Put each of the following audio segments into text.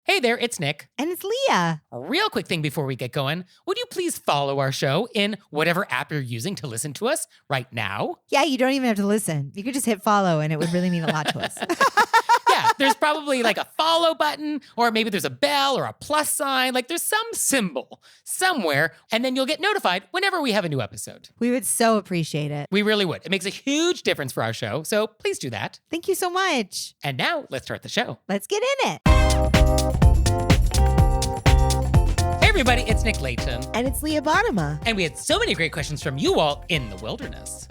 Hey there, it's Nick. And it's Leah. A real quick thing before we get going. Would you please follow our show in whatever app you're using to listen to us right now? Yeah, you don't even have to listen. You could just hit follow and it would really mean a lot to us. Yeah, there's probably like a follow button, or maybe there's a bell or a plus sign. Like there's some symbol somewhere, and then you'll get notified whenever we have a new episode. We would so appreciate it. We really would. It makes a huge difference for our show, so please do that. Thank you so much. And now let's start the show. Let's get in it. Hey everybody, it's Nick Layton. And it's Leah Bottoма. And we had so many great questions from you all in the wilderness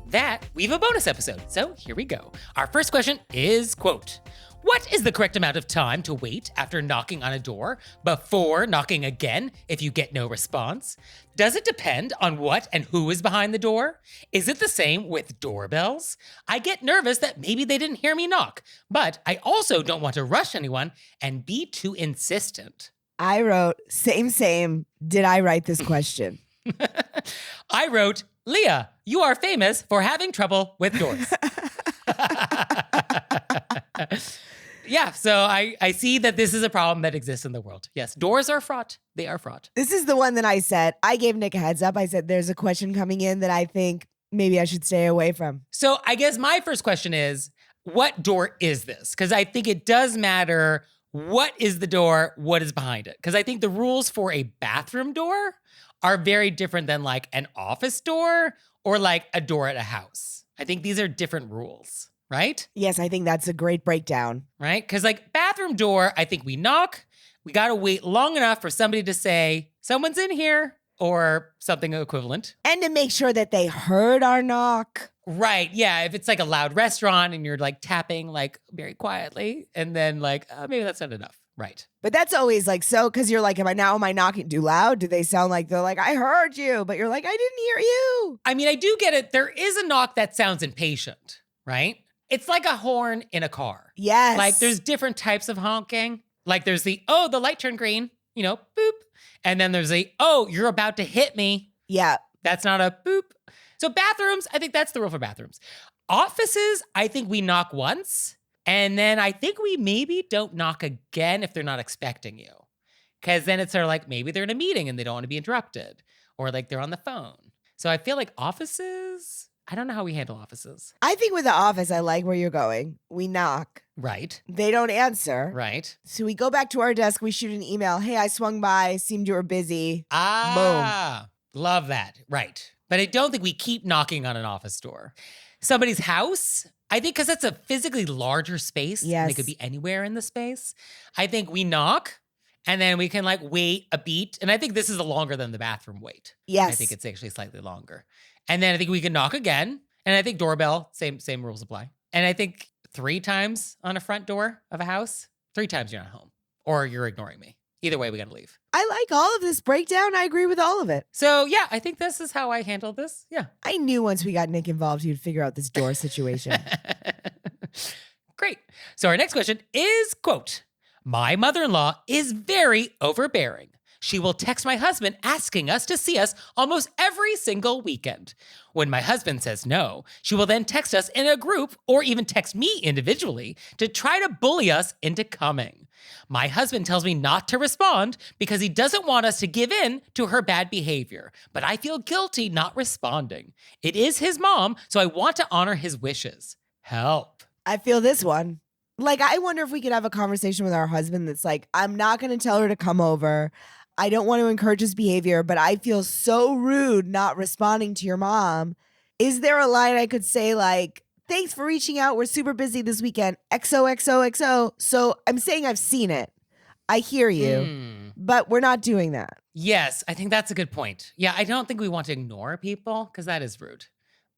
that we have a bonus episode. So here we go. Our first question is, quote, what is the correct amount of time to wait after knocking on a door before knocking again if you get no response? Does it depend on what and who is behind the door? Is it the same with doorbells? I get nervous that maybe they didn't hear me knock, but I also don't want to rush anyone and be too insistent. I wrote, same. Did I write this question? I wrote, Leah, you are famous for having trouble with doors. Yeah, so I see that this is a problem that exists in the world. Yes, doors are fraught. They are fraught. This is the one that I said. I gave Nick a heads up. I said, there's a question coming in that I think maybe I should stay away from. So I guess my first question is, what door is this? Because I think it does matter what is the door, what is behind it. Because I think the rules for a bathroom door are very different than like an office door or like a door at a house. I think these are different rules, right? Yes, I think that's a great breakdown. Right? Because like bathroom door, I think we knock. We got to wait long enough for somebody to say, someone's in here or something equivalent. And to make sure that they heard our knock. Right. Yeah. If it's like a loud restaurant and you're like tapping like very quietly and then like, maybe that's not enough. Right. But that's always like, so, because you're like, am I knocking too loud? Do they sound like they're like, I heard you, but you're like, I didn't hear you. I mean, I do get it. There is a knock that sounds impatient, right? It's like a horn in a car. Yes. Like there's different types of honking. Like there's the, oh, the light turned green, you know, boop. And then there's the, oh, you're about to hit me. Yeah. That's not a boop. So bathrooms, I think that's the rule for bathrooms. Offices, I think we knock once. And then I think we maybe don't knock again if they're not expecting you. Because then it's sort of like maybe they're in a meeting and they don't want to be interrupted. Or like they're on the phone. So I feel like offices, I don't know how we handle offices. I think with the office, I like where you're going. We knock. Right. They don't answer. Right. So we go back to our desk. We shoot an email. Hey, I swung by. Seemed you were busy. Ah, boom. Love that. Right. But I don't think we keep knocking on an office door. Somebody's house, I think because that's a physically larger space. Yes. And it could be anywhere in the space. I think we knock and then we can like wait a beat. And I think this is longer than the bathroom wait. Yes. I think it's actually slightly longer. And then I think we can knock again. And I think doorbell, same rules apply. And I think 3 times on a front door of a house, 3 times you're not home or you're ignoring me. Either way, we got to leave. I like all of this breakdown. I agree with all of it. So yeah, I think this is how I handled this. Yeah. I knew once we got Nick involved, he'd figure out this door situation. Great. So our next question is, quote, my mother-in-law is very overbearing. She will text my husband asking us to see us almost every single weekend. When my husband says no, she will then text us in a group or even text me individually to try to bully us into coming. My husband tells me not to respond because he doesn't want us to give in to her bad behavior, but I feel guilty not responding. It is his mom, so I want to honor his wishes. Help. I feel this one. Like, I wonder if we could have a conversation with our husband that's like, I'm not going to tell her to come over. I don't want to encourage his behavior, but I feel so rude not responding to your mom. Is there a line I could say like, thanks for reaching out. We're super busy this weekend. XOXOXO. So I'm saying I've seen it. I hear you, but we're not doing that. Yes, I think that's a good point. Yeah, I don't think we want to ignore people because that is rude.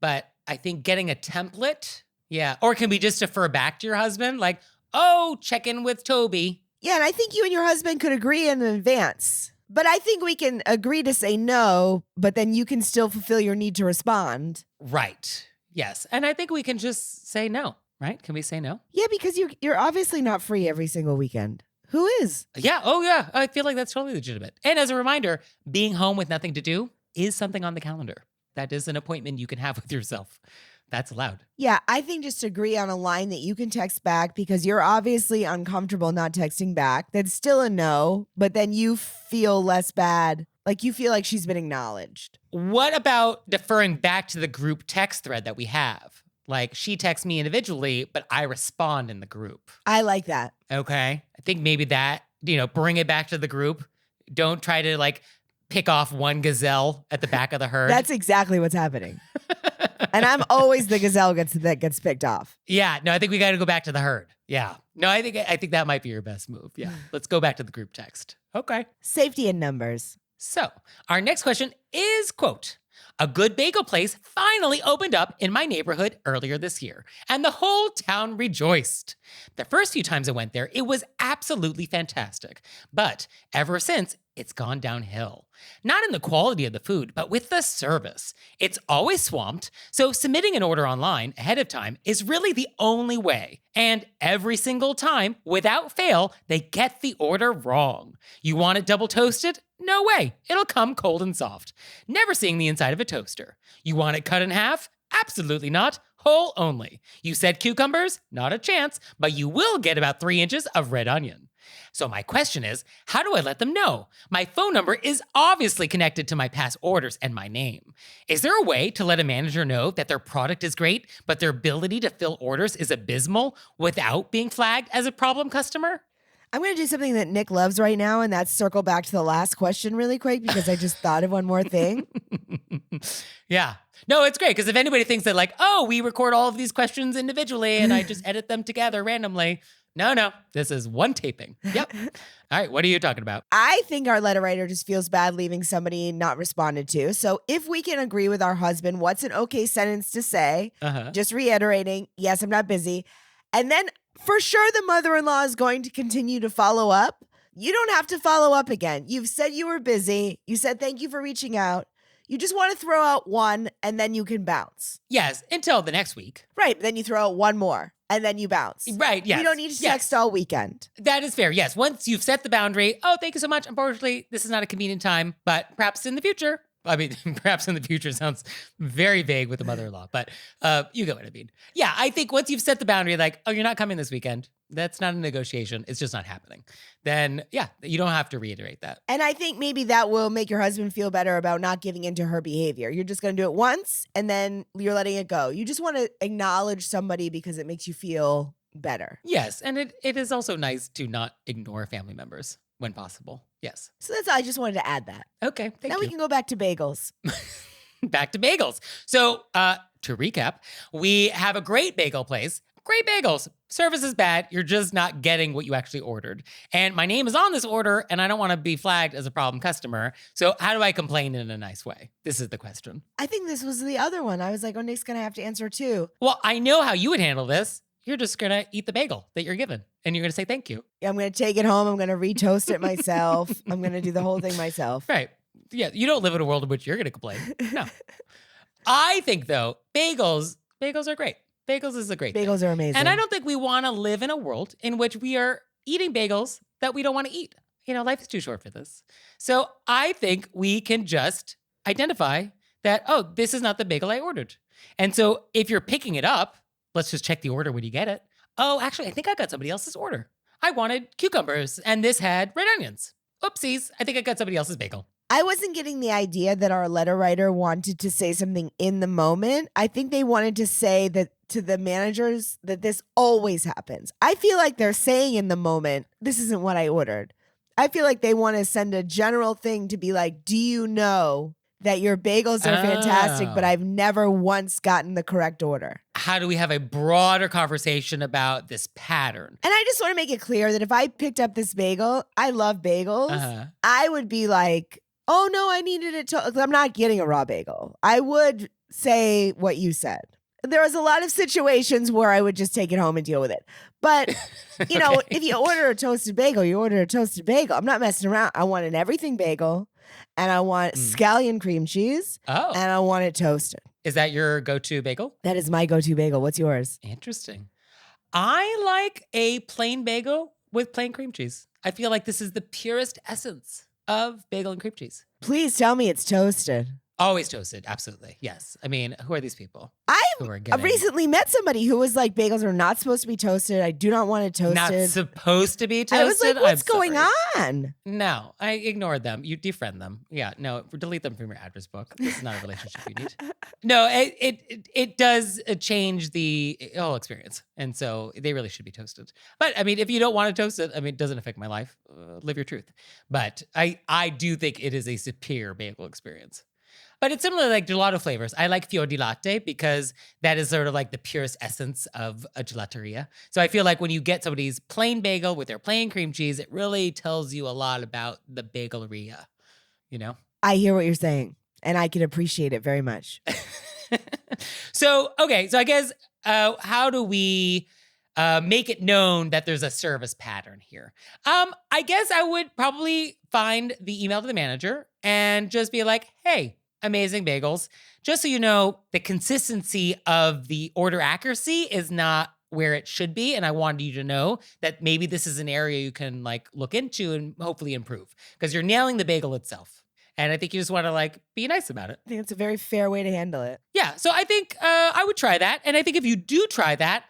But I think getting a template, yeah. Or can we just defer back to your husband? Like, oh, check in with Toby. Yeah, and I think you and your husband could agree in advance. But I think we can agree to say no, but then you can still fulfill your need to respond. Right. Yes. And I think we can just say no, right? Can we say no? Yeah, because you're obviously not free every single weekend. Who is? Yeah. Oh, yeah. I feel like that's totally legitimate. And as a reminder, being home with nothing to do is something on the calendar. That is an appointment you can have with yourself. That's allowed. Yeah, I think just agree on a line that you can text back because you're obviously uncomfortable not texting back. That's still a no, but then you feel less bad. Like you feel like she's been acknowledged. What about deferring back to the group text thread that we have? Like she texts me individually, but I respond in the group. I like that. Okay. I think maybe that, bring it back to the group. Don't try to like pick off one gazelle at the back of the herd. That's exactly what's happening. And I'm always the gazelle that gets picked off. Yeah, no, I think we got to go back to the herd. Yeah. No, I think that might be your best move. Yeah. Let's go back to the group text. Okay. Safety in numbers. So, our next question is, quote, a good bagel place finally opened up in my neighborhood earlier this year, and the whole town rejoiced. The first few times I went there, it was absolutely fantastic. But ever since, it's gone downhill. Not in the quality of the food, but with the service. It's always swamped, so submitting an order online ahead of time is really the only way. And every single time, without fail, they get the order wrong. You want it double toasted? No way. It'll come cold and soft. Never seeing the inside of a toaster. You want it cut in half? Absolutely not. Whole only. You said cucumbers? Not a chance, but you will get about 3 inches of red onion. So my question is, how do I let them know? My phone number is obviously connected to my past orders and my name. Is there a way to let a manager know that their product is great, but their ability to fill orders is abysmal without being flagged as a problem customer? I'm going to do something that Nick loves right now, and that's circle back to the last question really quick because I just thought of one more thing. Yeah. No, it's great because if anybody thinks that like, oh, we record all of these questions individually and I just edit them together randomly. No, this is one taping. Yep. All right, what are you talking about? I think our letter writer just feels bad leaving somebody not responded to. So if we can agree with our husband, what's an okay sentence to say? Just reiterating, yes, I'm not busy. And then for sure the mother-in-law is going to continue to follow up. You don't have to follow up again. You've said you were busy. You said thank you for reaching out. You just want to throw out one and then you can bounce. Yes, until the next week. Right, but then you throw out one more and then you bounce. Right, yes. You don't need to text all weekend. That is fair, yes. Once you've set the boundary, oh, thank you so much. Unfortunately, this is not a convenient time, but perhaps in the future. I mean, perhaps in the future sounds very vague with the mother-in-law, but you get what I mean. Yeah, I think once you've set the boundary, like, oh, you're not coming this weekend. That's not a negotiation. It's just not happening. Then, yeah, you don't have to reiterate that. And I think maybe that will make your husband feel better about not giving into her behavior. You're just going to do it once and then you're letting it go. You just want to acknowledge somebody because it makes you feel better. Yes, and it is also nice to not ignore family members when possible. Yes. So I just wanted to add that. Okay, thank you. Now we can go back to bagels. Back to bagels. So, to recap, we have a great bagel place. Great bagels. Service is bad. You're just not getting what you actually ordered. And my name is on this order, and I don't want to be flagged as a problem customer. So how do I complain in a nice way? This is the question. I think this was the other one. I was like, oh, Nick's going to have to answer too. Well, I know how you would handle this. You're just going to eat the bagel that you're given, and you're going to say thank you. I'm going to take it home. I'm going to retoast it myself. I'm going to do the whole thing myself. Right. Yeah, you don't live in a world in which you're going to complain. No. I think, though, bagels are great. Bagels is a great thing. Bagels are amazing. And I don't think we want to live in a world in which we are eating bagels that we don't want to eat. Life is too short for this. So I think we can just identify that, oh, this is not the bagel I ordered. And so if you're picking it up, let's just check the order when you get it. Oh, actually, I think I got somebody else's order. I wanted cucumbers and this had red onions. Oopsies, I think I got somebody else's bagel. I wasn't getting the idea that our letter writer wanted to say something in the moment. I think they wanted to say that to the managers that this always happens. I feel like they're saying in the moment, this isn't what I ordered. I feel like they want to send a general thing to be like, do you know that your bagels are fantastic, but I've never once gotten the correct order? How do we have a broader conversation about this pattern? And I just want to make it clear that if I picked up this bagel, I love bagels. I would be like, oh no, I needed it to, I'm not getting a raw bagel. I would say what you said. There was a lot of situations where I would just take it home and deal with it. But, you know, if you order a toasted bagel, you order a toasted bagel. I'm not messing around. I want an everything bagel, and I want scallion cream cheese, and I want it toasted. Is that your go-to bagel? That is my go-to bagel. What's yours? Interesting. I like a plain bagel with plain cream cheese. I feel like this is the purest essence of bagel and cream cheese. Please tell me it's toasted. Always toasted. Absolutely. Yes. I mean, who are these people? I Who are getting recently met somebody who was like, bagels are not supposed to be toasted. I do not want it toasted. not supposed to be toasted? I was like, what's I'm going sorry. on? No, I ignored them. You defriend them. Yeah, no, delete them from your address book. This is not a relationship you need. No, it does change the whole experience. And so they really should be toasted. But I mean, if you don't want to toast it, I mean, it doesn't affect my life. Live your truth. But I do think it is a superior bagel experience. But it's similar like gelato flavors. I like fior di latte because that is sort of like the purest essence of a gelateria. So I feel like when you get somebody's plain bagel with their plain cream cheese, it really tells you a lot about the bageleria, you know? I hear what you're saying, and I can appreciate it very much. So I guess how do we make it known that there's a service pattern here? I guess I would probably find the email to the manager and just be like, hey, amazing bagels. Just so you know, the consistency of the order accuracy is not where it should be. And I wanted you to know that maybe this is an area you can like look into and hopefully improve because you're nailing the bagel itself. And I think you just want to like be nice about it. I think it's a very fair way to handle it. Yeah. So I think I would try that. And I think if you do try that,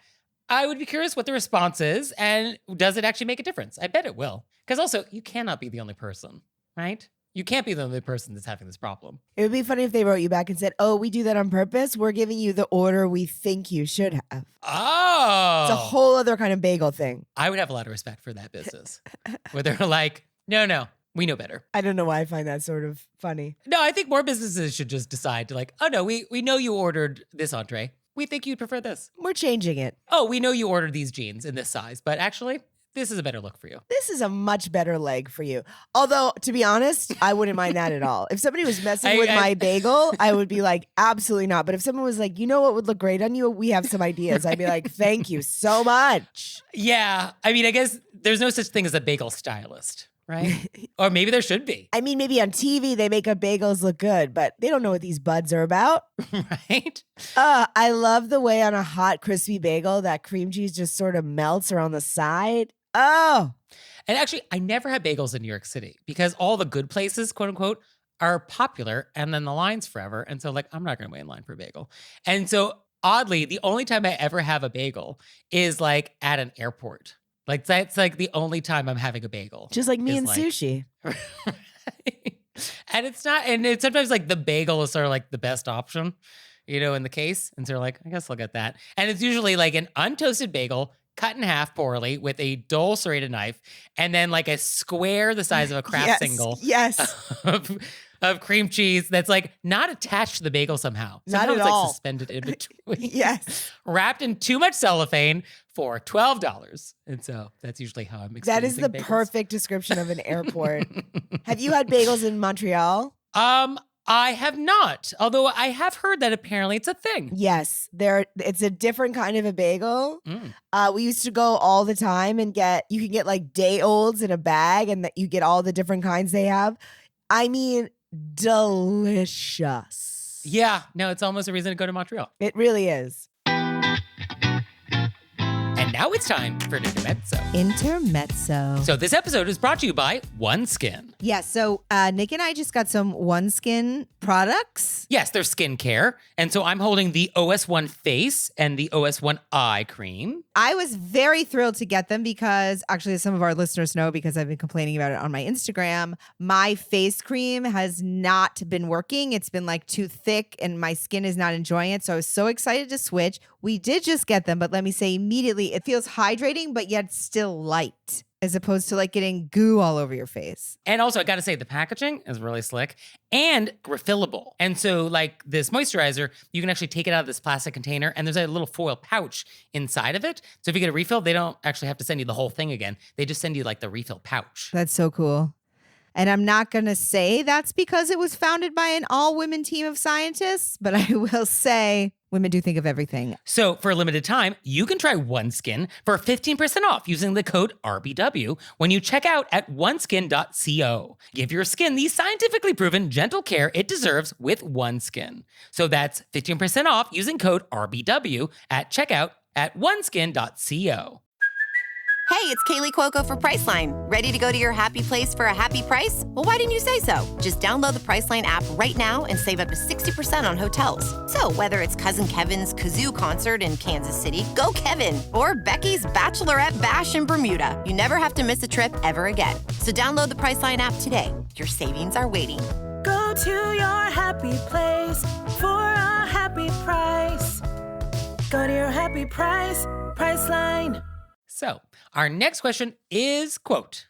I would be curious what the response is. And does it actually make a difference? I bet it will. Because also, you cannot be the only person, right? You can't be the only person that's having this problem. It would be funny if they wrote you back and said, oh, we do that on purpose. We're giving you the order we think you should have. Oh. It's a whole other kind of bagel thing. I would have a lot of respect for that business. Where they're like, no, we know better. I don't know why I find that sort of funny. No, I think more businesses should just decide to like, oh no, we know you ordered this entree. We think you'd prefer this. We're changing it. Oh, we know you ordered these jeans in this size, but actually, this is a better look for you. This is a much better leg for you. Although, to be honest, I wouldn't mind that at all. If somebody was messing with my bagel, I would be like, absolutely not. But if someone was like, you know what would look great on you? We have some ideas. I'd be like, thank you so much. Yeah. I mean, I guess there's no such thing as a bagel stylist, right? Or maybe there should be. I mean, maybe on TV they make up bagels look good, but they don't know what these buds are about. Right? I love the way on a hot, crispy bagel that cream cheese just sort of melts around the side. Oh. And actually, I never had bagels in New York City because all the good places, quote unquote, are popular and then the line's forever. And so like, I'm not going to wait in line for a bagel. And so oddly, the only time I ever have a bagel is like at an airport. Like that's like the only time I'm having a bagel. Just like me is and like, sushi. And it's not, and it's sometimes like the bagel is sort of like the best option, you know, in the case. And so like, I guess I'll get that. And it's usually like an untoasted bagel cut in half poorly with a dull serrated knife, and then like a square the size of a Kraft single of cream cheese that's like not attached to the bagel somehow. Not Somehow at it's all. like suspended in between. Yes. Wrapped in too much cellophane for $12. And so that's usually how I'm That is experiencing the bagels. perfect description of an airport. Have you had bagels in Montreal? I have not, although I have heard that apparently it's a thing. Yes, it's a different kind of a bagel. Mm. We used to go all the time and you can get like day olds in a bag, and that you get all the different kinds they have. I mean, delicious. Yeah, no, it's almost a reason to go to Montreal. It really is. And now it's time for an intermezzo. Intermezzo. So this episode is brought to you by OneSkin. Yeah, so Nick and I just got some OneSkin products. Yes, they're skincare. And so I'm holding the OS1 Face and the OS1 Eye Cream. I was very thrilled to get them because actually some of our listeners know because I've been complaining about it on my Instagram. My face cream has not been working. It's been like too thick and my skin is not enjoying it. So I was so excited to switch. We did just get them, but let me say immediately, it feels hydrating, but yet still light, as opposed to like getting goo all over your face. And also, I gotta say, the packaging is really slick and refillable. And so, like this moisturizer, you can actually take it out of this plastic container, and there's a little foil pouch inside of it. So if you get a refill, they don't actually have to send you the whole thing again. They just send you like the refill pouch. That's so cool. And I'm not going to say that's because it was founded by an all-women team of scientists, but I will say women do think of everything. So for a limited time, you can try OneSkin for 15% off using the code RBW when you check out at oneskin.co. Give your skin the scientifically proven gentle care it deserves with OneSkin. So that's 15% off using code RBW at checkout at oneskin.co. Hey, it's Kaylee Cuoco for Priceline. Ready to go to your happy place for a happy price? Well, why didn't you say so? Just download the Priceline app right now and save up to 60% on hotels. So whether it's Cousin Kevin's Kazoo Concert in Kansas City, go Kevin, or Becky's Bachelorette Bash in Bermuda, you never have to miss a trip ever again. So download the Priceline app today. Your savings are waiting. Go to your happy place for a happy price. Go to your happy price, Priceline. So, our next question is, quote,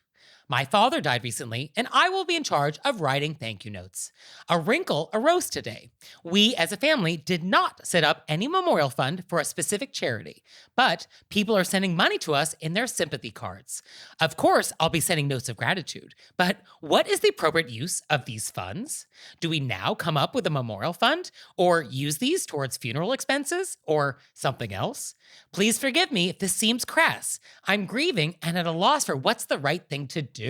my father died recently, and I will be in charge of writing thank you notes. A wrinkle arose today. We, as a family, did not set up any memorial fund for a specific charity, but people are sending money to us in their sympathy cards. Of course, I'll be sending notes of gratitude, but what is the appropriate use of these funds? Do we now come up with a memorial fund, or use these towards funeral expenses, or something else? Please forgive me if this seems crass. I'm grieving and at a loss for what's the right thing to do.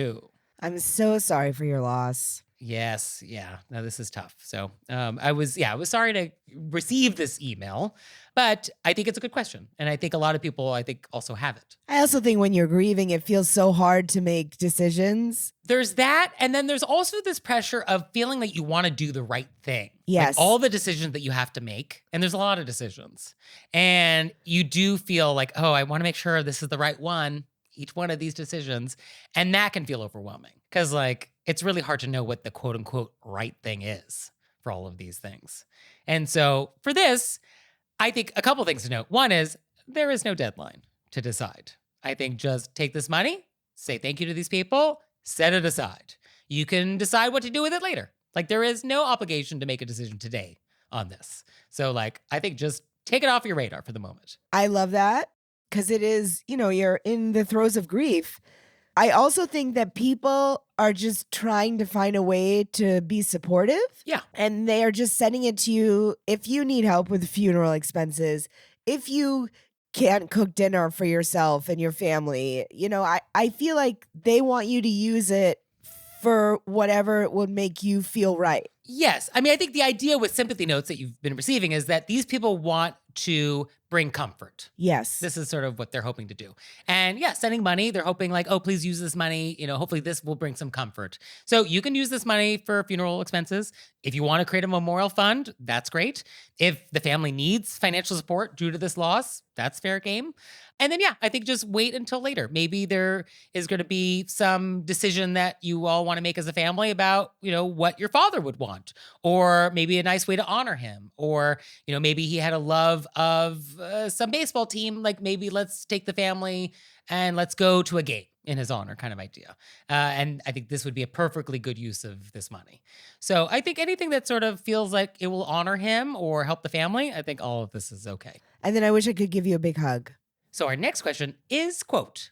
I'm so sorry for your loss. Yes, yeah. No, this is tough. So I was sorry to receive this email, but I think it's a good question. And I think a lot of people, also have it. I also think when you're grieving, it feels so hard to make decisions. There's that. And then there's also this pressure of feeling that you want to do the right thing. Yes. Like all the decisions that you have to make. And there's a lot of decisions. And you do feel like, oh, I want to make sure this is the right one, each one of these decisions. And that can feel overwhelming because it's really hard to know what the quote unquote right thing is for all of these things. And so for this, I think a couple things to note. One is there is no deadline to decide. I think just take this money, say thank you to these people, set it aside. You can decide what to do with it later. There is no obligation to make a decision today on this. So I think just take it off your radar for the moment. I love that because it is, you're in the throes of grief. I also think that people are just trying to find a way to be supportive. Yeah. And they are just sending it to you if you need help with funeral expenses, if you can't cook dinner for yourself and your family. I feel like they want you to use it for whatever would make you feel right. Yes. I mean, I think the idea with sympathy notes that you've been receiving is that these people want to bring comfort. Yes. This is sort of what they're hoping to do. And yeah, sending money, they're hoping oh, please use this money. Hopefully this will bring some comfort. So you can use this money for funeral expenses. If you want to create a memorial fund, that's great. If the family needs financial support due to this loss, that's fair game. And then, I think just wait until later. Maybe there is going to be some decision that you all want to make as a family about, what your father would want, or maybe a nice way to honor him, or, maybe he had a love of some baseball team. Maybe let's take the family and let's go to a game in his honor kind of idea. And I think this would be a perfectly good use of this money. So I think anything that sort of feels like it will honor him or help the family, I think all of this is okay. And then I wish I could give you a big hug. So our next question is, quote,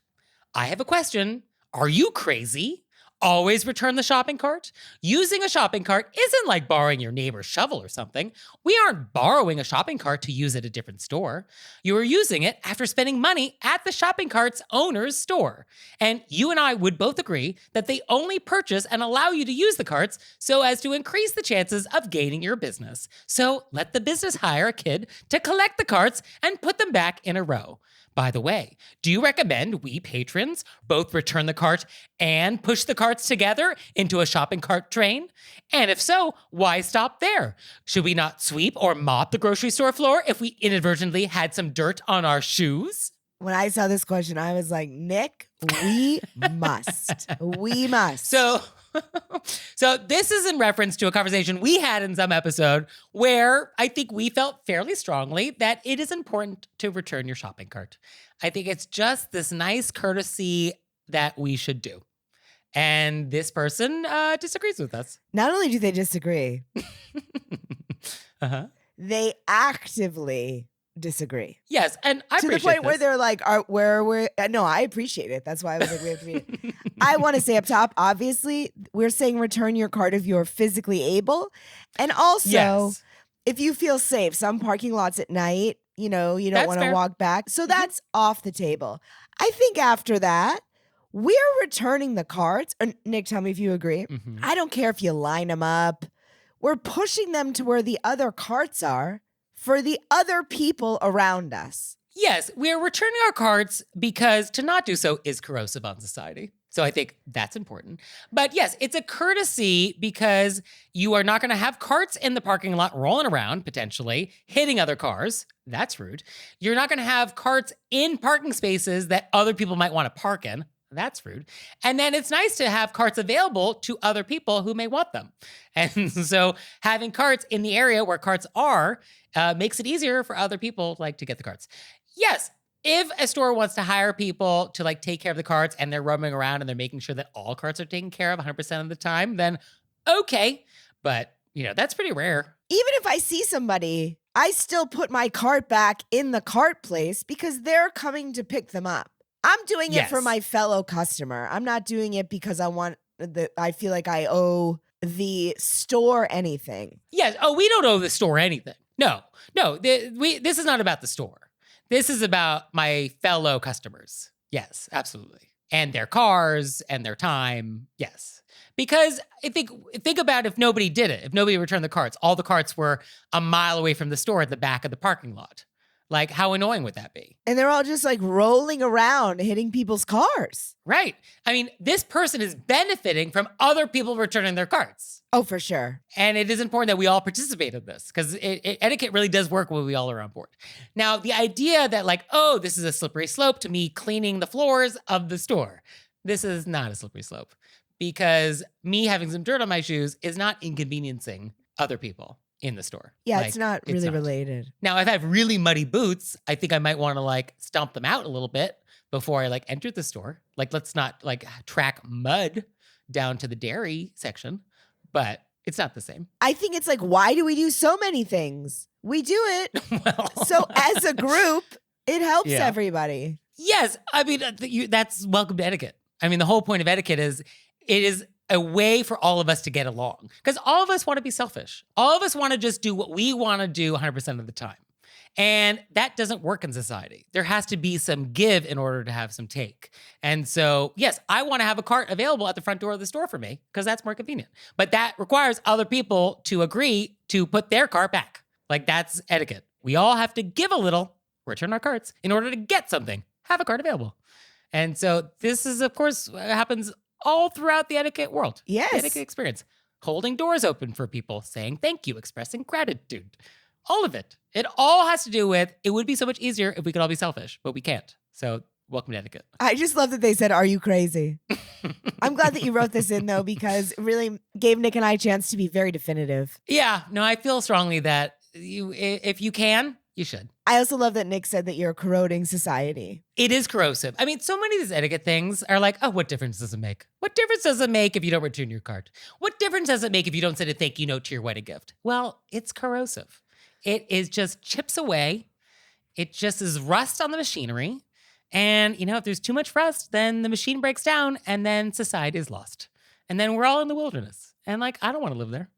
I have a question. Are you crazy? Always return the shopping cart? Using a shopping cart isn't like borrowing your neighbor's shovel or something. We aren't borrowing a shopping cart to use at a different store. You are using it after spending money at the shopping cart's owner's store. And you and I would both agree that they only purchase and allow you to use the carts so as to increase the chances of gaining your business. So let the business hire a kid to collect the carts and put them back in a row. By the way, do you recommend we patrons both return the cart and push the carts together into a shopping cart train? And if so, why stop there? Should we not sweep or mop the grocery store floor if we inadvertently had some dirt on our shoes? When I saw this question, I was like, Nick, we must. We must. So this is in reference to a conversation we had in some episode where I think we felt fairly strongly that it is important to return your shopping cart. I think it's just this nice courtesy that we should do. And this person disagrees with us. Not only do they disagree, Uh-huh. they actively disagree. Yes, and I to the appreciate point where this. they're like, no, I appreciate it. That's why I was like, we have to read it. I want to say up top, obviously, we're saying return your cart if you're physically able. And also, Yes. if you feel safe, some parking lots at night, you don't That's want to fair. walk back. So that's off the table. I think after that, we're returning the carts. Nick, tell me if you agree. Mhm. I don't care if you line them up. We're pushing them to where the other carts are for the other people around us. Yes, we are returning our carts because to not do so is corrosive on society. So I think that's important. But yes, it's a courtesy because you are not going to have carts in the parking lot rolling around, potentially, hitting other cars. That's rude. You're not going to have carts in parking spaces that other people might want to park in. That's rude. And then it's nice to have carts available to other people who may want them. And so having carts in the area where carts are makes it easier for other people to get the carts. Yes, if a store wants to hire people to take care of the carts and they're roaming around and they're making sure that all carts are taken care of 100% of the time, then okay. But, that's pretty rare. Even if I see somebody, I still put my cart back in the cart place because they're coming to pick them up. I'm doing it for my fellow customer. I'm not doing it because I feel like I owe the store anything. Yes. Oh, we don't owe the store anything. No. This is not about the store. This is about my fellow customers. Yes, absolutely. And their cars and their time. Yes. Because I think about if nobody did it, if nobody returned the carts, all the carts were a mile away from the store at the back of the parking lot. How annoying would that be? And they're all just rolling around, hitting people's cars. Right. I mean, this person is benefiting from other people returning their carts. Oh, for sure. And it is important that we all participate in this because etiquette really does work when we all are on board. Now, the idea that this is a slippery slope to me cleaning the floors of the store. This is not a slippery slope because me having some dirt on my shoes is not inconveniencing other people in the store. Yeah, it's not really related. Now, if I have really muddy boots, I think I might want to stomp them out a little bit before I enter the store. Let's not track mud down to the dairy section, but it's not the same. I think it's why do we do so many things? We do it. Well, so as a group, it helps everybody. Yes. I mean, that's welcome to etiquette. I mean, the whole point of etiquette is it is a way for all of us to get along because all of us want to be selfish. All of us want to just do what we want to do 100% of the time. And that doesn't work in society. There has to be some give in order to have some take. And so, yes, I want to have a cart available at the front door of the store for me because that's more convenient. But that requires other people to agree to put their cart back. That's etiquette. We all have to give a little, return our carts in order to get something, have a cart available. And so this is, of course, happens all throughout the etiquette world. Yes. The etiquette experience. Holding doors open for people, saying thank you, expressing gratitude. All of it. It all has to do with, it would be so much easier if we could all be selfish, but we can't. So welcome to etiquette. I just love that they said, are you crazy? I'm glad that you wrote this in, though, because it really gave Nick and I a chance to be very definitive. Yeah. No, I feel strongly that if you can, you should. I also love that Nick said that you're corroding society. It is corrosive. I mean, so many of these etiquette things are what difference does it make? What difference does it make if you don't return your cart? What difference does it make if you don't send a thank you note to your wedding gift? Well, it's corrosive. It is just chips away. It just is rust on the machinery. And, if there's too much rust, then the machine breaks down and then society is lost. And then we're all in the wilderness. And I don't want to live there.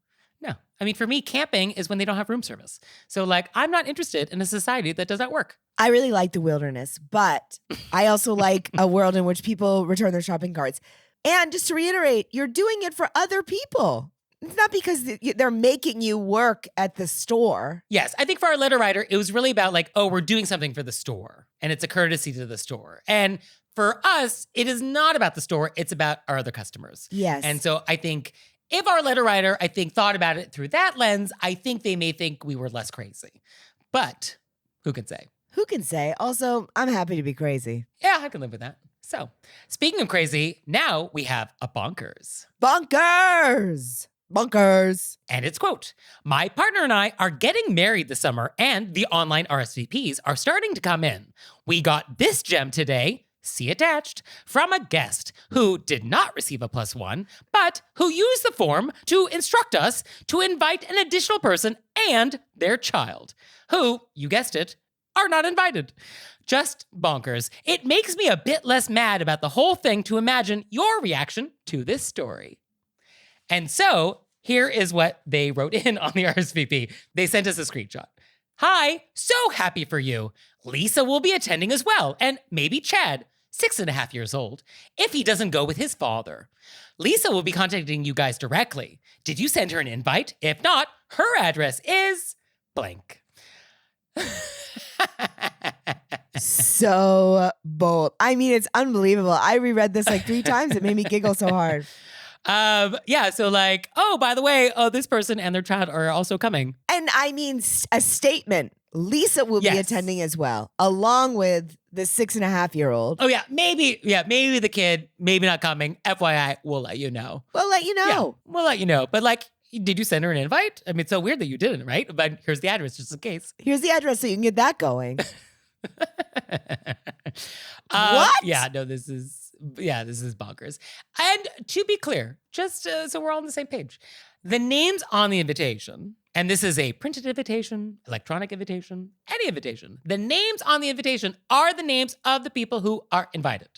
No. I mean, for me, camping is when they don't have room service. So I'm not interested in a society that does not work. I really like the wilderness, but I also like a world in which people return their shopping carts. And just to reiterate, you're doing it for other people. It's not because they're making you work at the store. Yes, I think for our letter writer, it was really about we're doing something for the store. And it's a courtesy to the store. And for us, it is not about the store. It's about our other customers. Yes. And so I think if our letter writer, thought about it through that lens, I think they may think we were less crazy. But who can say? Who can say? Also, I'm happy to be crazy. Yeah, I can live with that. So speaking of crazy, now we have a bonkers. Bonkers! Bonkers. And it's quote, my partner and I are getting married this summer and the online RSVPs are starting to come in. We got this gem today, see attached, from a guest who did not receive a +1, but who used the form to instruct us to invite an additional person and their child, who, you guessed it, are not invited. Just bonkers. It makes me a bit less mad about the whole thing to imagine your reaction to this story. And so here is what they wrote in on the RSVP. They sent us a screenshot. Hi, so happy for you. Lisa will be attending as well, and maybe Chad, 6.5 years old, if he doesn't go with his father. Lisa will be contacting you guys directly. Did you send her an invite? If not, her address is blank. So bold. I mean, it's unbelievable. I reread this like 3 times. It made me giggle so hard. Yeah, so like, oh, by the way, this person and their child are also coming. And I mean, a statement. Lisa will be Yes. attending as well, along with the 6.5-year-old. Oh, maybe the kid, maybe not coming. FYI, we'll let you know. We'll let you know. Yeah, we'll let you know. But like, did you send her an invite? I mean, it's so weird that you didn't, right? But here's the address just in case. Here's the address so you can get that going. What? Yeah, no, this is bonkers. And to be clear, just so we're all on the same page, the names on the invitation, and this is a printed invitation, electronic invitation, any invitation, the names on the invitation are the names of the people who are invited.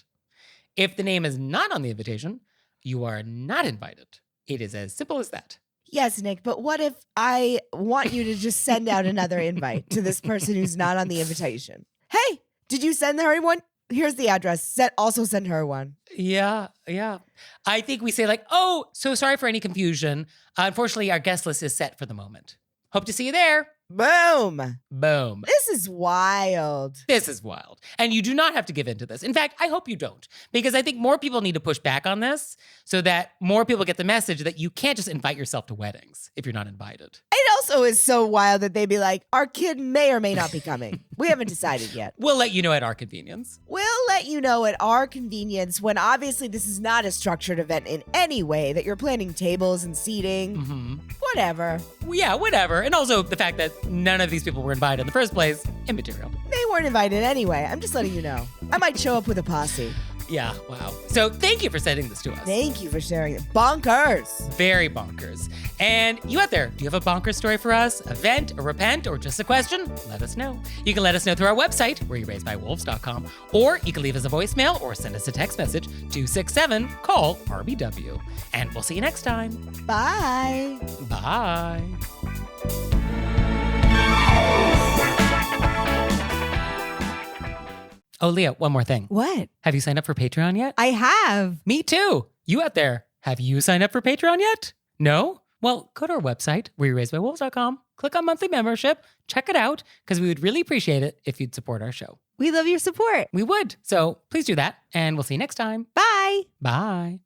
If the name is not on the invitation, you are not invited. It is as simple as that. Yes, Nick, but what if I want you to just send out another invite to this person who's not on the invitation? Hey, did you send her one? Here's the address. Also send her one. Yeah. I think we say like, oh, so sorry for any confusion. Unfortunately, our guest list is set for the moment. Hope to see you there. Boom. Boom. This is wild. This is wild. And you do not have to give in to this. In fact, I hope you don't, because I think more people need to push back on this so that more people get the message that you can't just invite yourself to weddings if you're not invited. It also is so wild that they'd be like, our kid may or may not be coming. We haven't decided yet. We'll let you know at our convenience. We'll let you know at our convenience when obviously this is not a structured event in any way, that you're planning tables and seating. Mm-hmm. Whatever. Yeah, whatever. And also the fact that none of these people were invited in the first place, immaterial. They weren't invited anyway. I'm just letting you know. I might show up with a posse. Yeah, wow. So thank you for sending this to us. Thank you for sharing it. Bonkers. Very bonkers. And you out there, do you have a bonkers story for us? A vent, a repent, or just a question? Let us know. You can let us know through our website, wereyourbywolves.com, or you can leave us a voicemail or send us a text message, 267-CALL-RBW. And we'll see you next time. Bye. Bye. Oh, Leah, one more thing. What? Have you signed up for Patreon yet? I have. Me too. You out there, have you signed up for Patreon yet? No? Well, go to our website, wereyourbywolves.com, click on monthly membership, check it out, because we would really appreciate it if you'd support our show. We love your support. We would. So please do that, and we'll see you next time. Bye. Bye.